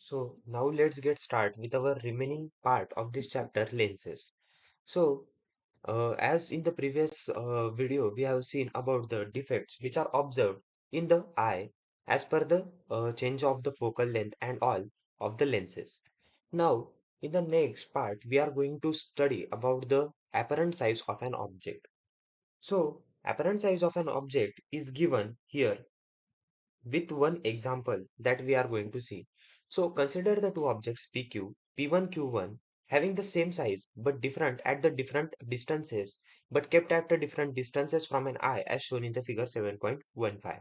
So now let's get started with our remaining part of this chapter, lenses. So as in the previous video, we have seen about the defects which are observed in the eye as per the change of the focal length and all of the lenses. Now, in the next part, we are going to study about the apparent size of an object. So, apparent size of an object is given here with one example that we are going to see. So consider the two objects PQ, P1, Q1 having the same size but different at the different distances but kept at the different distances from an eye as shown in the figure 7.15.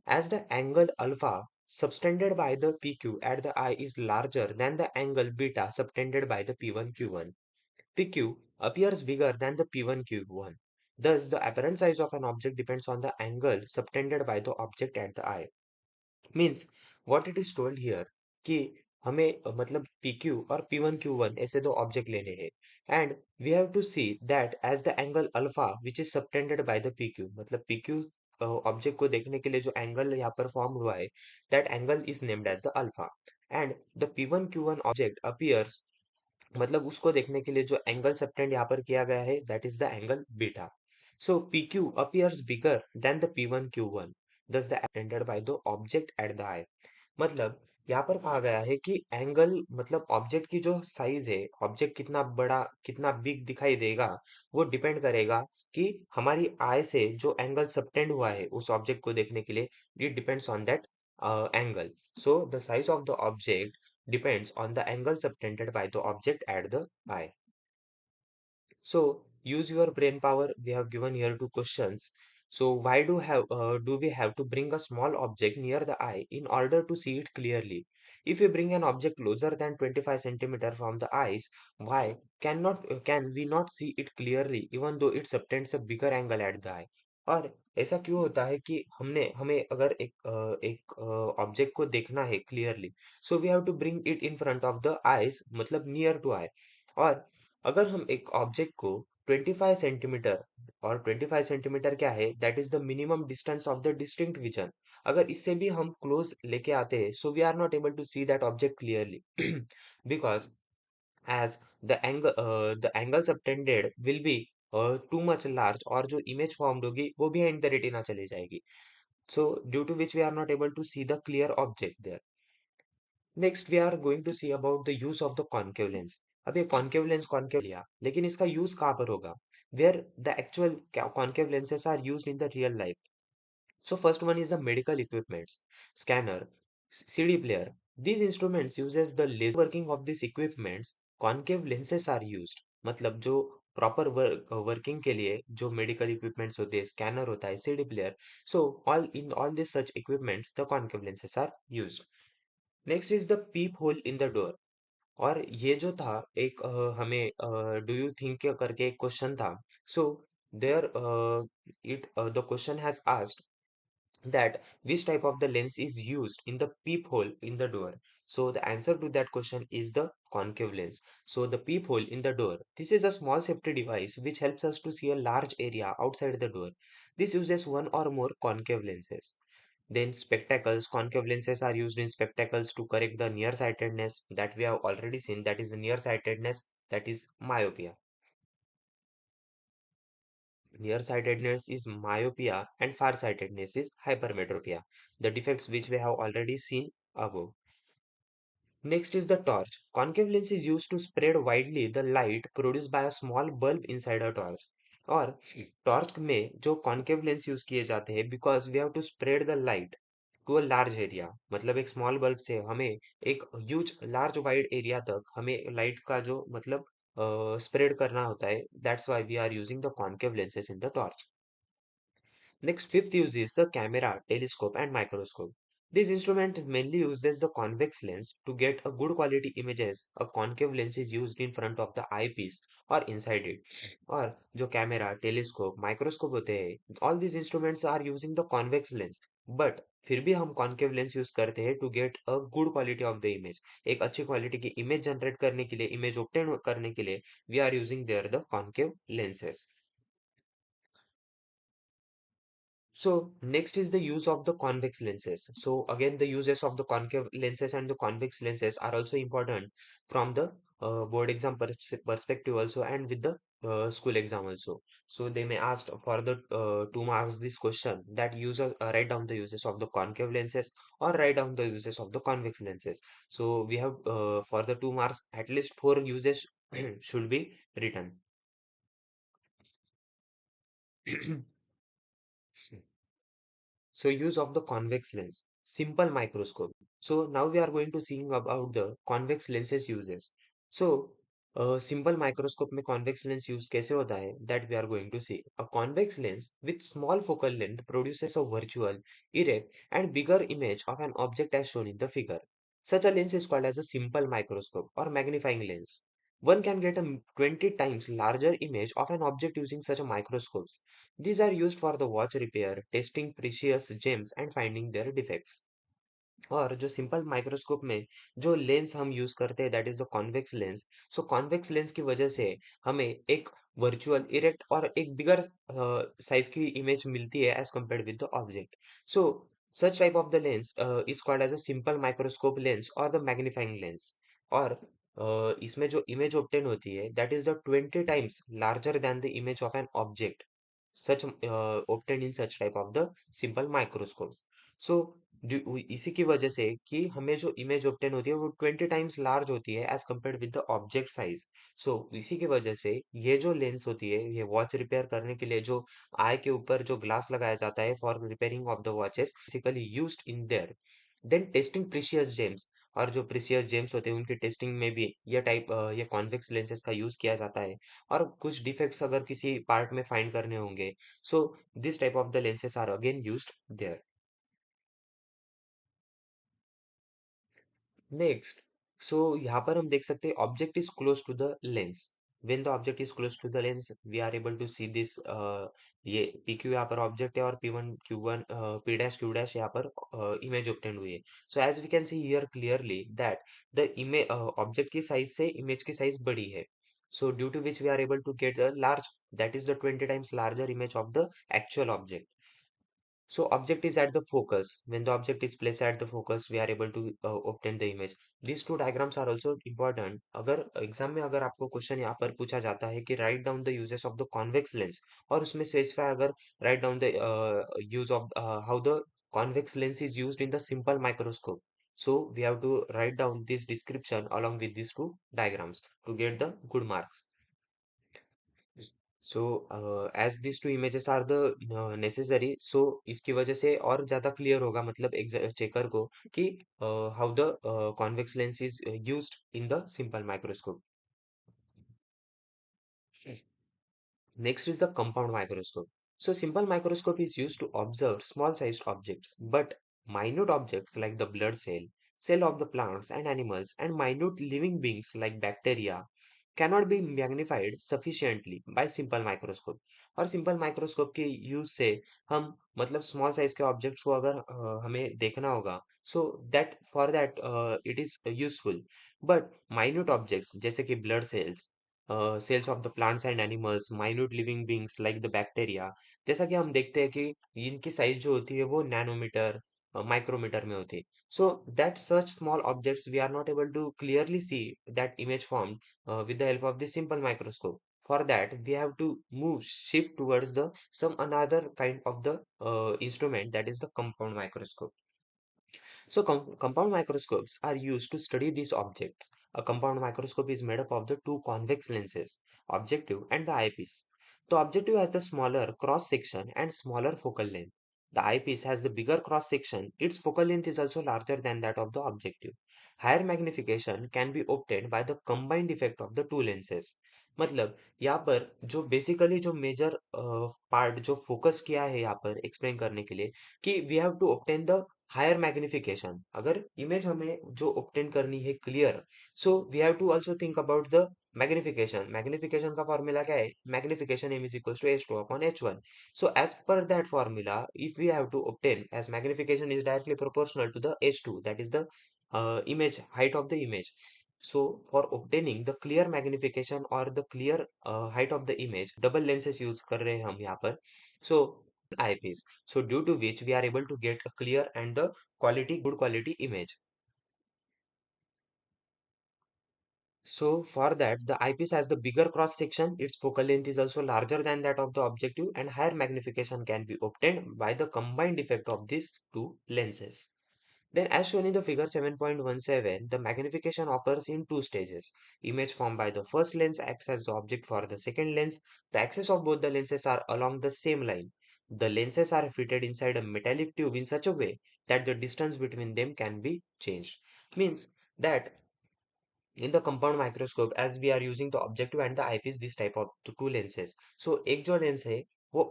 As the angle alpha subtended by the PQ at the eye is larger than the angle beta subtended by the P1, Q1, PQ appears bigger than the P1, Q1. Thus, the apparent size of an object depends on the angle subtended by the object at the eye. Means what it is told here कि हमें मतलब PQ और P1 Q1 ऐसे दो object लेने हैं and we have to see that as the angle alpha which is subtended by the PQ मतलब PQ object को देखने के लिए जो एंगल यहाँ पर फॉर्म हुआ है that angle is named as the alpha and the P1 Q1 object appears मतलब उसको देखने के लिए जो एंगल सबटेंड यहाँ पर किया गया है that is the angle beta so PQ appears bigger than the P1 Q1 thus the attended by the object at the eye मतलब यहाँ पर कहा गया है कि एंगल मतलब ऑब्जेक्ट की जो साइज है ऑब्जेक्ट कितना बड़ा कितना बिग दिखाई देगा वो डिपेंड करेगा कि हमारी आई से जो एंगल सबटेंड हुआ है उस ऑब्जेक्ट को देखने के लिए it depends on that angle so the size of the object depends on the angle subtended by the object at the eye. So use your brain power. We have given here two questions. So why do we have to bring a small object near the eye in order to see it clearly? If we bring an object closer than 25 centimeter from the eyes, why can we not see it clearly even though it subtends a bigger angle at the eye? और ऐसा क्यों होता है कि हमने हमें अगर एक ऑब्जेक्ट को देखना है clearly so we have to bring it in front of the eyes मतलब नियर टू आई और अगर हम एक ऑब्जेक्ट को 25 सेंटीमीटर और 25 सेंटीमीटर क्या है that is the minimum distance of the distinct vision अगर इससे भी हम क्लोज लेके आते हैं so we are not able to see that object clearly because as the angle subtended will be too much large और जो image formed होगी वो भी end the retina चली जाएगी so due to which we are not able to see the clear object there. Next we are going to see about the use of the concave lens. अब ये concave lens concave लिया लेकिन इसका use कहाँ पर होगा where the actual concave lenses are used in the real life. So first one is the medical equipments, scanner, CD player. These instruments uses the laser working of these equipments. Concave lenses are used. मतलब जो proper working के लिए जो medical equipments होते हैं scanner होता है CD player so all this such equipments the concave lenses are used. Next is the peephole in the door और ये जो था एक हमें डू यू थिंक करके एक क्वेश्चन था so there it the question has asked that which type of the lens is used in the peephole in the door. So the answer to that question is the concave lens. So the peephole in the door, this is a small safety device which helps us to see a large area outside the door. This uses one or more concave lenses. Then spectacles, concave lenses are used in spectacles to correct the nearsightedness that we have already seen, that is the nearsightedness, that is myopia. Nearsightedness is myopia and farsightedness is hypermetropia, the defects which we have already seen above. Next is the torch. Concave lens is used to spread widely the light produced by a small bulb inside a torch. और torch में जो concave lens use किए जाते हैं because we have to spread the light to a large area मतलब एक small bulb से हमें एक ह्यूज लार्ज वाइड एरिया तक हमें लाइट का जो मतलब स्प्रेड करना होता है that's why we are using the concave lenses in the torch. Next, fifth use is the camera, telescope, and microscope. This instrument mainly uses the convex lens to get a good quality images. A concave lens is used in front of the eyepiece or inside it. और जो camera, telescope, microscope होते हैं, all these instruments are using the convex lens. But फिर भी हम concave lens use करते हैं to get a good quality of the image. एक अच्छी quality की image generate करने के लिए, image obtain करने के लिए, we are using there the concave lenses. So next is the use of the convex lenses. So again, the uses of the concave lenses and the convex lenses are also important from the board exam perspective also, and with the school exam also. So they may ask for the 2 marks this question, that write down the uses of the concave lenses or write down the uses of the convex lenses. So we have for the 2 marks at least four uses should be written. So use of the convex lens, simple microscope. So now we are going to seeing about the convex lenses uses. So simple microscope में convex lens use कैसे होता है, that we are going to see. A convex lens with small focal length produces a virtual, erect and bigger image of an object as shown in the figure. Such a lens is called as a simple microscope or magnifying lens. One can get a 20 times larger image of an object using such a microscopes. These are used for the watch repair, testing precious gems and finding their defects. और जो simple microscope में जो lens हम use करते हैं that is the convex lens. So convex lens की वजह से हमें एक वर्चुअल इरेक्ट और एक बिगर साइज की इमेज मिलती है as compared with the object. So such type of the lens is called as a simple microscope lens और द मैग्नीफाइंग लेंस. और इसमें जो इमेज ऑब्टेन होती है that is the 20 times larger than the image of an object such obtained in such type of the simple microscopes. So इसी की वजह से कि हमें जो इमेज ऑब्टेन होती है वो 20 टाइम्स लार्ज होती है as compared with the object size. So इसी की वजह से ये जो लेंस होती है ये वॉच रिपेयर करने के लिए जो आई के ऊपर जो ग्लास लगाया जाता है for repairing of the watches basically used in there. Then testing precious gems, और जो प्रीशियस जेम्स होते हैं उनकी टेस्टिंग में भी ये कॉन्वेक्स लेंसेज का यूज किया जाता है. और कुछ डिफेक्ट्स अगर किसी पार्ट में फाइंड करने होंगे, so this type of the lenses are again used there. Next, so यहाँ पर हम देख सकते हैं object is close to the lens. When the object is close to the lens we are able to see this. ये P Q यहाँ पर ऑब्जेक्ट है और P one Q one P dash Q dash यहाँ पर इमेज ऑब्टेन हुई है. So as we can see here clearly that the image object की साइज से इमेज की साइज बड़ी है. So due to which we are able to get the large, that is the 20 times larger image of the actual object. So object is at the focus. When the object is placed at the focus, we are able to obtain the image. These two diagrams are also important. अगर exam में अगर आपको question यहाँ पर पूछा जाता है कि write down the uses of the convex lens, और उसमें स्पेसिफाई अगर write down the use of how the convex lens is used in the simple microscope. So we have to write down this description along with these two diagrams to get the good marks. So as this two images are the necessary, so इसकी वजह से और ज्यादा clear होगा मतलब checker को कि how the convex lens is used in the simple microscope. Next is the compound microscope. So simple microscope is used to observe small sized objects, but minute objects like the blood cell of the plants and animals, and minute living beings like bacteria cannot be magnified sufficiently by simple microscope. और simple microscope के use से हम मतलब small size के objects को अगर हमें देखना होगा, so that for that it is useful. But minute objects जैसे कि blood cells of the plants and animals, minute living beings like the bacteria, जैसा कि हम देखते हैं कि इनकी साइज जो होती है वो नैनोमीटर माइक्रोमीटर में होती है. So that such small objects we are not able to clearly see that image form with the help of the simple microscope. For that, we have to move shift towards the some another kind of the instrument, that is the compound microscope. So compound microscopes are used to study these objects. A compound microscope is made up of the two convex lenses, objective and the eyepiece. The objective has the smaller cross section and smaller focal length. The eyepiece has the bigger cross section. Its focal length is also larger than that of the objective. Higher magnification can be obtained by the combined effect of the two lenses. मतलब यहाँ पर जो basically जो major part जो focus किया है यहाँ पर एक्सप्लेन करने के लिए कि we have to obtain the higher magnification. अगर इमेज हमें जो ऑब्टेन करनी है clear, so we have to also think about the magnification. Magnification का फॉर्मूला क्या है? Magnification M is equals to H two upon H one. So as per that formula if we have to obtain as magnification is directly proportional to the H two, that is the image height of the image. So for obtaining the clear magnification or the clear height of the image, double lenses use कर रहे हैं हम यहाँ पर. So eyepiece. So due to which we are able to get a clear and the good quality image. So for that, the eyepiece has the bigger cross section. Its focal length is also larger than that of the objective, and higher magnification can be obtained by the combined effect of these two lenses. Then, as shown in the figure 7.17, the magnification occurs in two stages. Image formed by the first lens acts as the object for the second lens. The axes of both the lenses are along the same line. The lenses are fitted inside a metallic tube in such a way that the distance between them can be changed. Means that in the compound microscope, as we are using the objective and the eyepiece, this type of two lenses. So एक जो lens है वो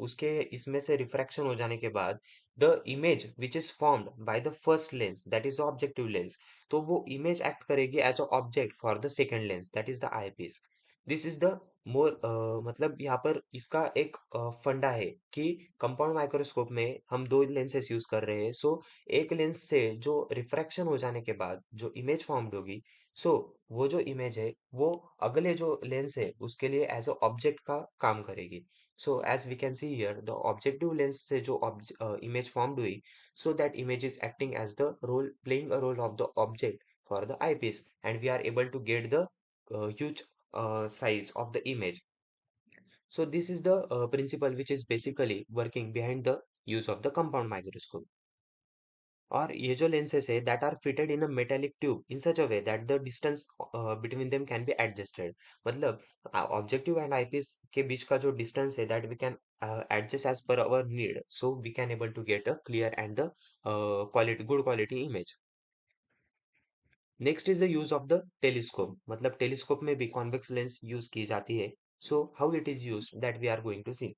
उसके इसमें से refraction हो जाने के बाद the image which is formed by the first lens, that is the objective lens, तो वो image act करेगी as a object for the second lens, that is the eyepiece. This is the more मतलब यहाँ पर इसका एक फंडा है कि कंपाउंड माइक्रोस्कोप में हम दो लेंसेस यूज कर रहे हैं. सो एक लेंस से जो रिफ्रैक्शन हो जाने के बाद जो इमेज फॉर्म्ड होगी, सो वो जो इमेज है वो अगले जो लेंस है उसके लिए एज अ ऑब्जेक्ट का काम करेगी. So as we can see here the objective lens से जो इमेज फॉर्म्ड हुई, so that image is acting as the role playing a role of the object for the I piece, and we are able to get the huge size of the image. So this is the principle which is basically working behind the use of the compound microscope. और ये जो lenses है that are fitted in a metallic tube in such a way that the distance between them can be adjusted. मतलब objective and eyepiece के बीच का जो distance है that we can adjust as per our need, so we can able to get a clear and the good quality image. Next is the use of the telescope. मतलब telescope में भी convex lens use की जाती है. So how it is use that we are going to see.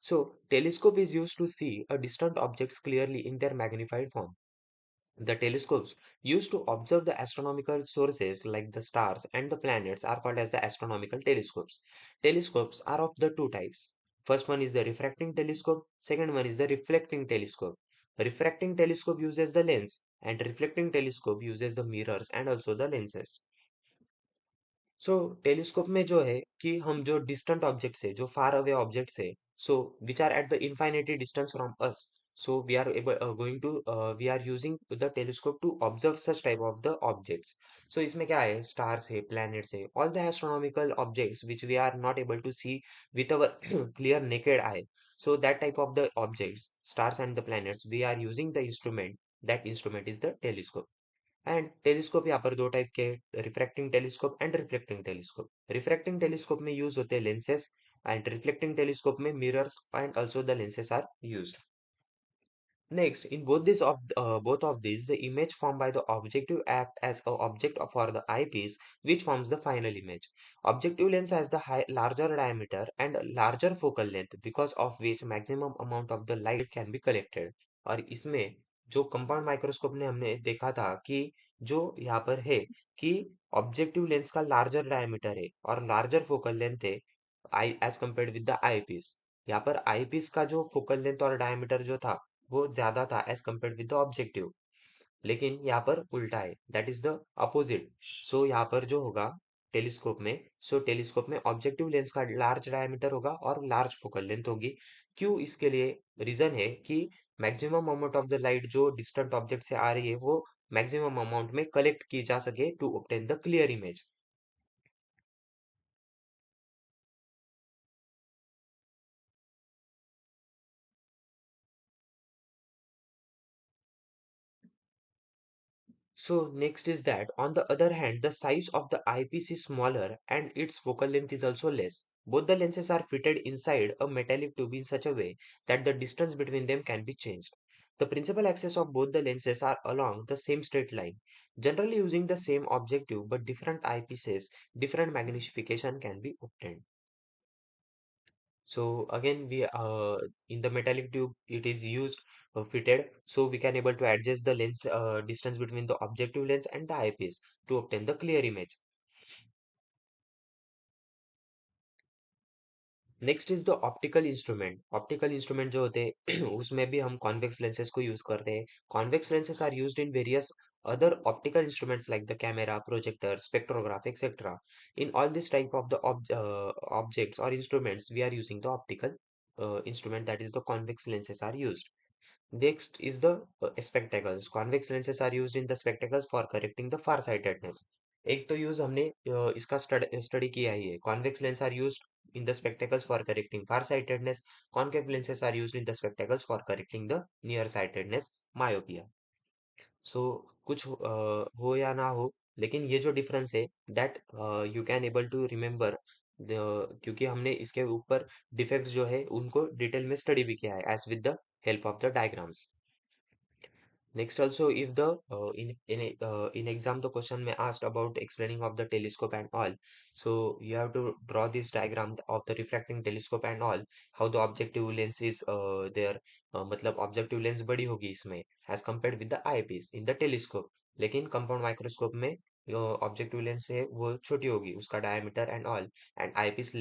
So telescope is use to see a distant objects clearly in their magnified form. The telescopes used to observe the astronomical sources like the stars and the planets are called as the astronomical telescopes. Telescopes are of the two types. First one is the refracting telescope, second one is the reflecting telescope. Refracting telescope uses the lens and reflecting telescope uses the mirrors and also the lenses. So telescope में जो है कि हम जो distant objects है, जो फार away objects है, so which are at the infinity distance from us, so we are able going to we are using the telescope to observe such type of the objects. So इसमें क्या है, stars है, planets है, all the astronomical objects which we are not able to see with our clear naked eye. So that type of the objects, stars and the planets, we are using the instrument. That instrument is the telescope. And telescope यहाँ पर दो type के, refracting telescope and reflecting telescope. Refracting telescope में use होते हैं lenses and reflecting telescope में mirrors and also the lenses are used. Next, in both of these, the image formed by the objective act as a object for the eyepiece, which forms the final image. Objective lens has the larger diameter and larger focal length, because of which maximum amount of the light can be collected. और इसमें जो compound microscope ने हमने देखा था कि जो यहाँ पर है कि ऑब्जेक्टिव लेंस का लार्जर डायमीटर है और लार्जर फोकल लेंथ है eye as compared with the I piece. यहाँ पर आई पीस का जो फोकल लेंथ और डायमीटर जो था वो ज्यादा था as compared with the objective. लेकिन यहाँ पर उल्टा है, that is the opposite. So यहाँ पर जो होगा टेलीस्कोप में, सो टेलीस्कोप में ऑब्जेक्टिव लेंस का लार्ज डायमीटर होगा और लार्ज फोकल लेंथ होगी. क्यों? इसके लिए रीजन है कि maximum amount of the light जो डिस्टेंट ऑब्जेक्ट से आ रही है वो मैक्सिमम अमाउंट में कलेक्ट की जा सके to obtain the clear image. So next is that on the other hand, the size of the eyepiece is smaller and its focal length is also less. Both the lenses are fitted inside a metallic tube in such a way that the distance between them can be changed. The principal axes of both the lenses are along the same straight line. Generally using the same objective but different eyepieces, different magnification can be obtained. So again, we in the metallic tube it is used fitted, so we can able to adjust the lens distance between the objective lens and the eyepiece to obtain the clear image. Next is the optical instrument. Optical instrument जो होते हैं उसमें भी हम convex lenses को use करते हैं. Convex lenses are used in various other optical instruments like the camera, projector, spectrograph, etc. In all this type of the objects or instruments, we are using the optical instrument, that is the convex lenses are used. Next is the spectacles. Convex lenses are used in the spectacles for correcting the far sightedness. एक तो use हमने इसका study किया ही है. Convex lenses are used in the spectacles for correcting far sightedness. Concave lenses are used in the spectacles for correcting the near sightedness, myopia. सो कुछ हो या ना हो, लेकिन ये जो डिफरेंस है that you can able to remember, क्योंकि हमने इसके ऊपर डिफेक्ट्स जो है उनको डिटेल में स्टडी भी किया है as with the help of the diagrams. Next also, if the in exam the question may asked about explaining of the telescope and all, so you have to draw this diagram of the refracting telescope and all, how the objective lens is there, मतलब objective lens बड़ी होगी इसमें as compared with the eyepiece in the telescope, लेकिन compound microscope में objective lens है वो छोटी होगी उसका diameter and all, and eyepiece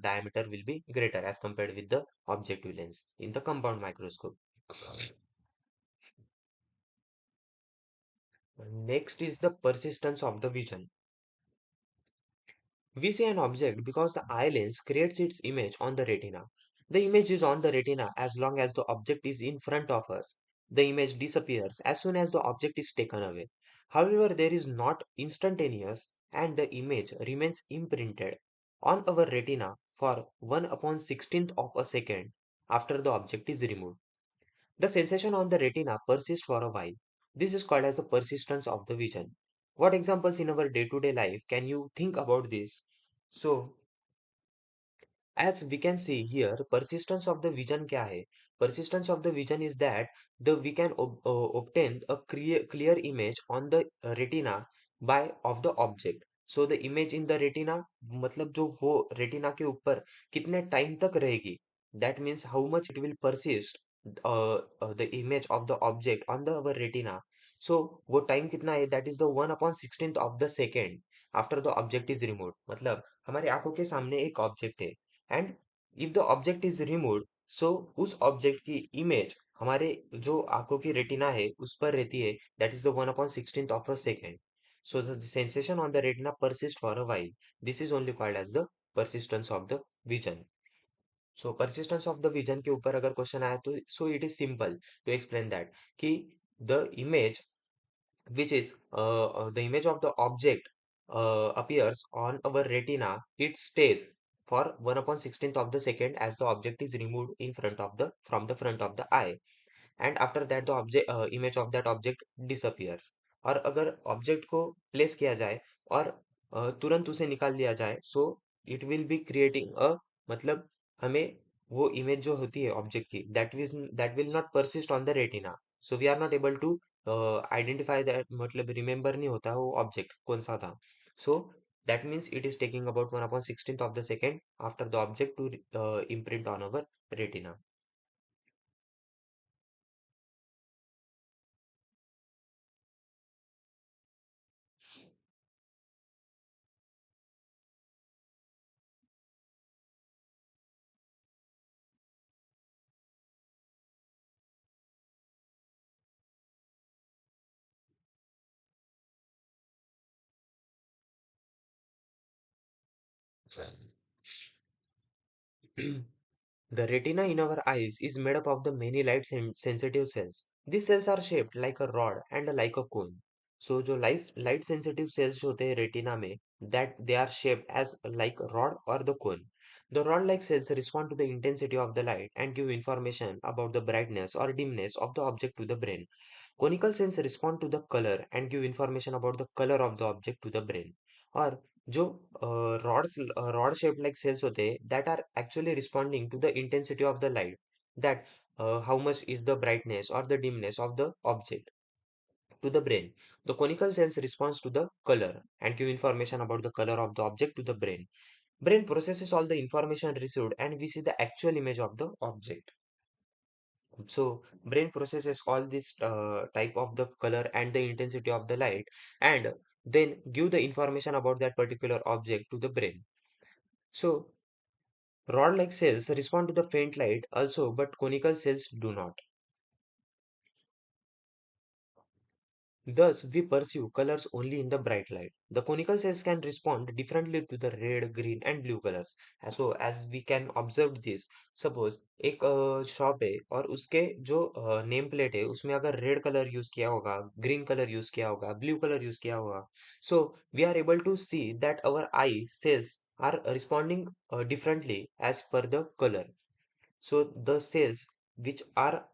diameter will be greater as compared with the objective lens in the compound microscope. Next is the persistence of the vision. We see an object because the eye lens creates its image on the retina. The image is on the retina as long as the object is in front of us. The image disappears as soon as the object is taken away. However, there is not instantaneous and the image remains imprinted on our retina for 1 upon 16th of a second after the object is removed. The sensation on the retina persists for a while. This is called as the persistence of the vision. What examples in our day-to-day life can you think about this? So, as we can see here, persistence of the vision क्या है? Persistence of the vision is that the we can obtain a clear image on the retina by of the object. So the image in the retina, मतलब जो वो retina के ऊपर कितने time तक रहेगी? That means how much it will persist the image of the object on the our retina. So वो time कितना है? That is the 1 upon 16th of the second after the object is removed. मतलब हमारे आंखों के सामने एक object है and if the object is removed, so उस ऑब्जेक्ट की इमेज हमारे जो आंखों की रेटिना है उस पर रहती है, that is the 1 upon 16th of a second. So the sensation on the retina persists for a while. This is only called as the persistence of the vision. So persistence of the vision के ऊपर अगर question आया तो so it is simple to explain that कि the image which is the image of the object appears on our retina, it stays for 1 upon 16th of the second as the object is removed in front of the from the front of the eye, and after that the object image of that object disappears. और अगर object को place किया जाए और तुरंत उसे निकाल लिया जाए, so it will be creating a, मतलब हमें वो इमेज जो होती है ऑब्जेक्ट की that will not persist on the retina. So we are not able to identify that, मतलब रिमेम्बर नहीं होता वो ऑब्जेक्ट कौन सा था. So that means it is taking about 1 upon 16th of the second after the object to imprint on our retina. The retina in our eyes is made up of the many light sensitive cells. These cells are shaped like a rod and like a cone. So जो light sensitive cells जो होते हैं retina में, that they are shaped as like a rod or the cone. The rod like cells respond to the intensity of the light and give information about the brightness or dimness of the object to the brain. Conical cells respond to the color and give information about the color of the object to the brain. और जो rod shaped like cells होते हैं that are actually responding to the intensity of the light, that how much is the brightness or the dimness of the object to the brain. The conical cells responds to the color and give information about the color of the object to the brain. Brain processes all the information received and we see the actual image of the object. So brain processes all this type of the color and the intensity of the light and then give the information about that particular object to the brain. So rod-like cells respond to the faint light also, but conical cells do not. Thus, we perceive colors only in the bright light. The conical cells can respond differently to the red, green, and blue colors. So, as we can observe this, suppose एक shop है और उसके जो name plate है उसमें अगर red colour use किया होगा, ग्रीन कलर यूज किया होगा, ब्लू कलर यूज किया होगा, so we are able to see that our eye cells are responding differently as per the color. So the cells which are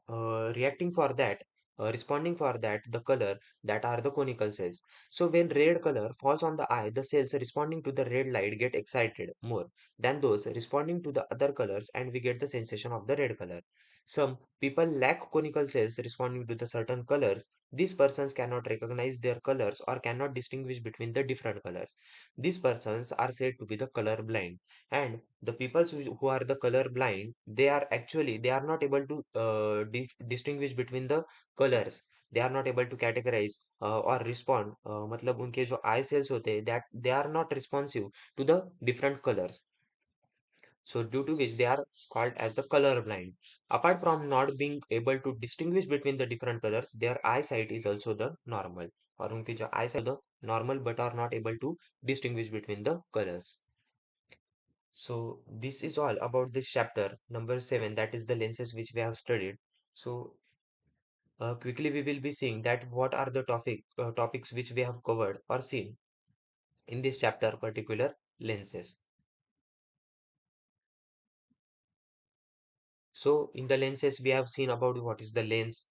reacting for that, responding for that, the color, that are the conical cells. So when red color falls on the eye, the cells responding to the red light get excited more than those responding to the other colors, and we get the sensation of the red color. Some people lack conical cells responding to the certain colors. These persons cannot recognize their colors or cannot distinguish between the different colors. These persons are said to be the color blind. And the people who are the color blind, they are actually, they are not able to distinguish between the colors. They are not able to categorize or respond, मतलब उनके जो eye cells होते हैं, that they are not responsive to the different colors, so due to which they are called as the color blind. Apart from not being able to distinguish between the different colors, their eyesight is also the normal, और उनकी जो eyesight the normal but are not able to distinguish between the colors. So this is all about this chapter number 7, that is the lenses which we have studied. So quickly we will be seeing that what are the topics which we have covered or seen in this chapter particular lenses. So in the lenses we have seen about what is the lens.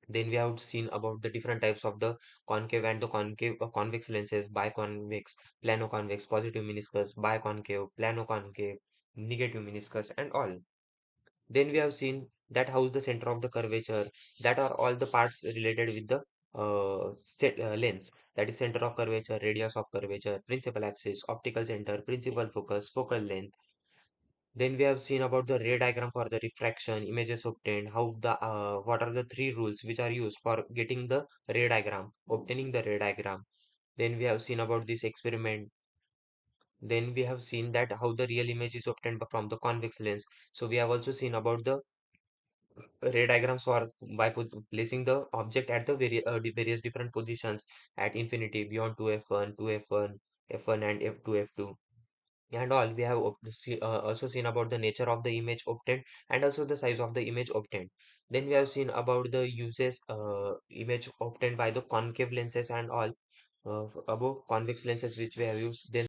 Then we have seen about the different types of the concave and the concave convex lenses, biconvex, plano-convex, positive meniscus, biconcave, plano-concave, negative meniscus, and all. Then we have seen that how is the center of the curvature, that are all the parts related with the lens, that is center of curvature, radius of curvature, principal axis, optical center, principal focus, focal length. Then we have seen about the ray diagram for the refraction, images obtained, how the what are the three rules which are used for getting the ray diagram, obtaining the ray diagram. Then we have seen about this experiment. Then we have seen that how the real image is obtained from the convex lens. So we have also seen about the ray diagrams for by placing the object at the various different positions at infinity beyond 2f1, 2f1, f1 and f2, f2 and all. We have also seen about the nature of the image obtained and also the size of the image obtained. Then we have seen about the uses image obtained by the concave lenses and all, above convex lenses which we have used. Then